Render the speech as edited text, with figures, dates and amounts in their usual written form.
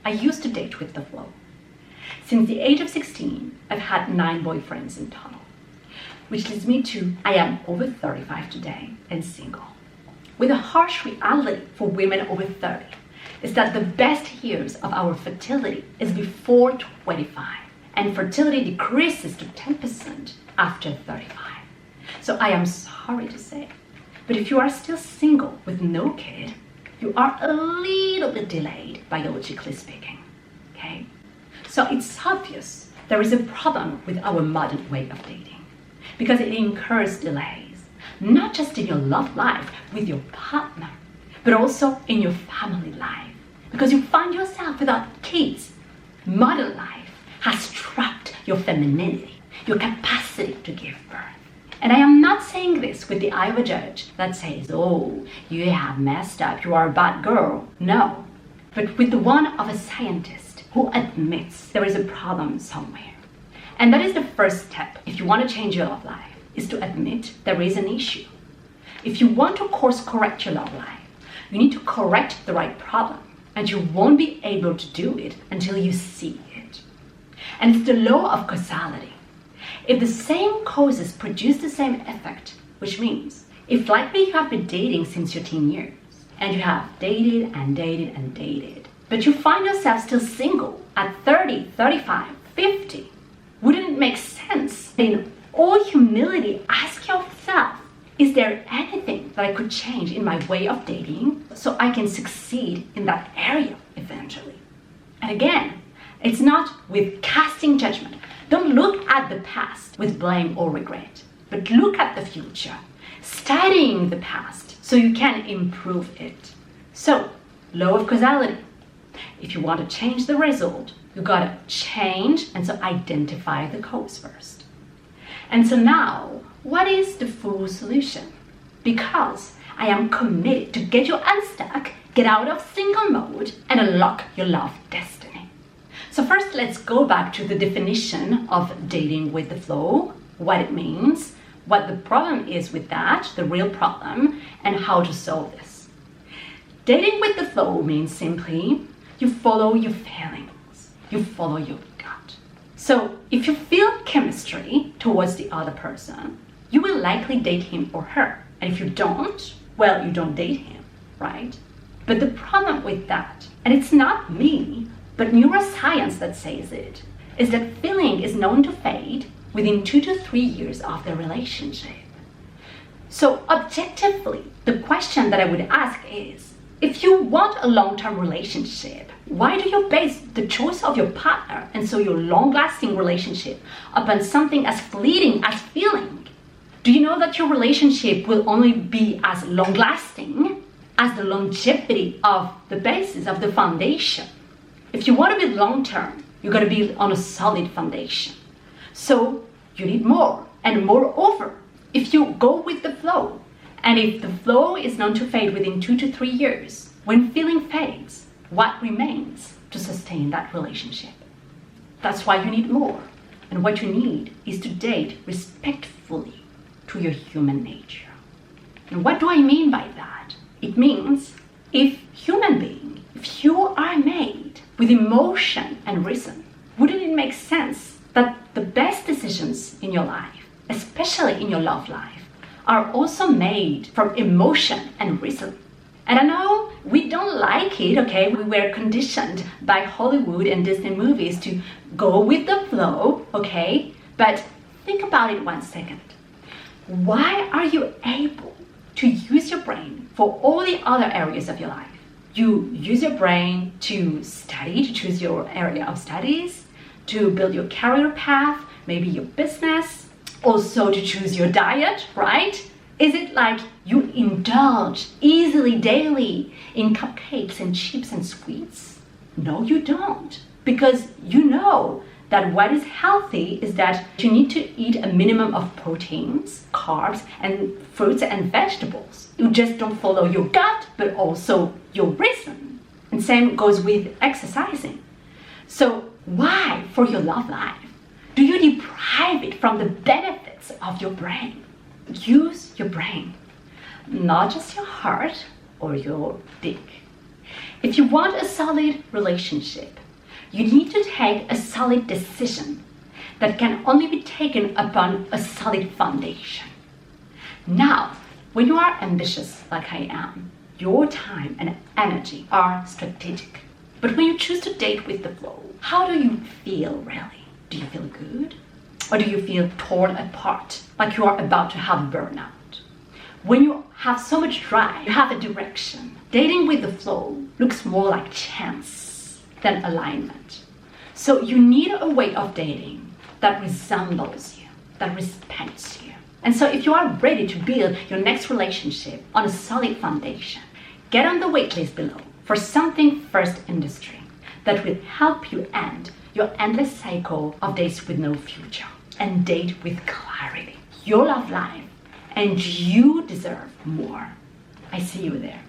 I used to date with the flow. Since the age of 16, I've had 9 boyfriends in total, which leads me to I am over 35 today and single. With a harsh reality for women over 30 is that the best years of our fertility is before 25, and fertility decreases to 10% after 35. So I am sorry to say, but if you are still single with no kid, you are a little bit delayed, biologically speaking, okay? So it's obvious there is a problem with our modern way of dating because it incurs delays, not just in your love life with your partner, but also in your family life. Because you find yourself without kids. Modern life has trapped your femininity, your capacity to give birth. And I am not saying this with the eye of a judge that says, oh, you have messed up, you are a bad girl. No, but with the one of a scientist who admits there is a problem somewhere. And that is the first step if you want to change your love life, is to admit there is an issue. If you want to course correct your love life, you need to correct the right problem, and you won't be able to do it until you see it. And it's the law of causality. If the same causes produce the same effect, which means if likely you have been dating since your teen years, and you have dated and dated and dated, but you find yourself still single at 30, 35, 50, wouldn't it make sense in all humility ask yourself, is there anything that I could change in my way of dating so I can succeed in that area eventually? And again, it's not with casting judgment. Don't look at the past with blame or regret, but look at the future, studying the past so you can improve it. So, law of causality. If you want to change the result, you gotta change and so identify the cause first. And so now, what is the full solution? Because I am committed to get you unstuck, get out of single mode, and unlock your love destiny. So first, let's go back to the definition of dating with the flow, what it means, what the problem is with that, the real problem, and how to solve this. Dating with the flow means simply you follow your feelings, you follow your gut. So if you feel chemistry towards the other person, you will likely date him or her. And if you don't, well, you don't date him, right? But the problem with that, and it's not me, but neuroscience that says it, is that feeling is known to fade within 2 to 3 years of the relationship. So objectively, the question that I would ask is, if you want a long-term relationship, why do you base the choice of your partner and so your long-lasting relationship upon something as fleeting as feeling? Do you know that your relationship will only be as long-lasting as the longevity of the basis of the foundation? If you want to be long-term, you got to be on a solid foundation. So you need more. And moreover, if you go with the flow, and if the flow is known to fade within 2 to 3 years, when feeling fades, what remains to sustain that relationship? That's why you need more. And what you need is to date respectfully to your human nature. And what do I mean by that? It means if human being, if you are made with emotion and reason, wouldn't it make sense that the best decisions in your life, especially in your love life, are also made from emotion and reason? And I know we don't like it, okay? We were conditioned by Hollywood and Disney movies to go with the flow, okay? But think about it 1 second. Why are you able to use your brain for all the other areas of your life? You use your brain to study, to choose your area of studies, to build your career path, maybe your business, also to choose your diet, right? Is it like you indulge easily daily in cupcakes and chips and sweets? No, you don't. Because you know that what is healthy is that you need to eat a minimum of proteins, carbs, and fruits and vegetables. You just don't follow your gut, but also your reason. And same goes with exercising. So why, for your love life, do you deprive it from the benefits of your brain? Use your brain, not just your heart or your dick. If you want a solid relationship, you need to take a solid decision that can only be taken upon a solid foundation. Now, when you are ambitious like I am, your time and energy are strategic. But when you choose to date with the flow, how do you feel really? Do you feel good? Or do you feel torn apart, like you are about to have burnout? When you have so much drive, you have a direction. Dating with the flow looks more like chance than alignment. So you need a way of dating that resembles you, that respects you. And so if you are ready to build your next relationship on a solid foundation, get on the waitlist below for Something First Industry that will help you end your endless cycle of dates with no future and date with clarity. Your love life, and you deserve more. I see you there.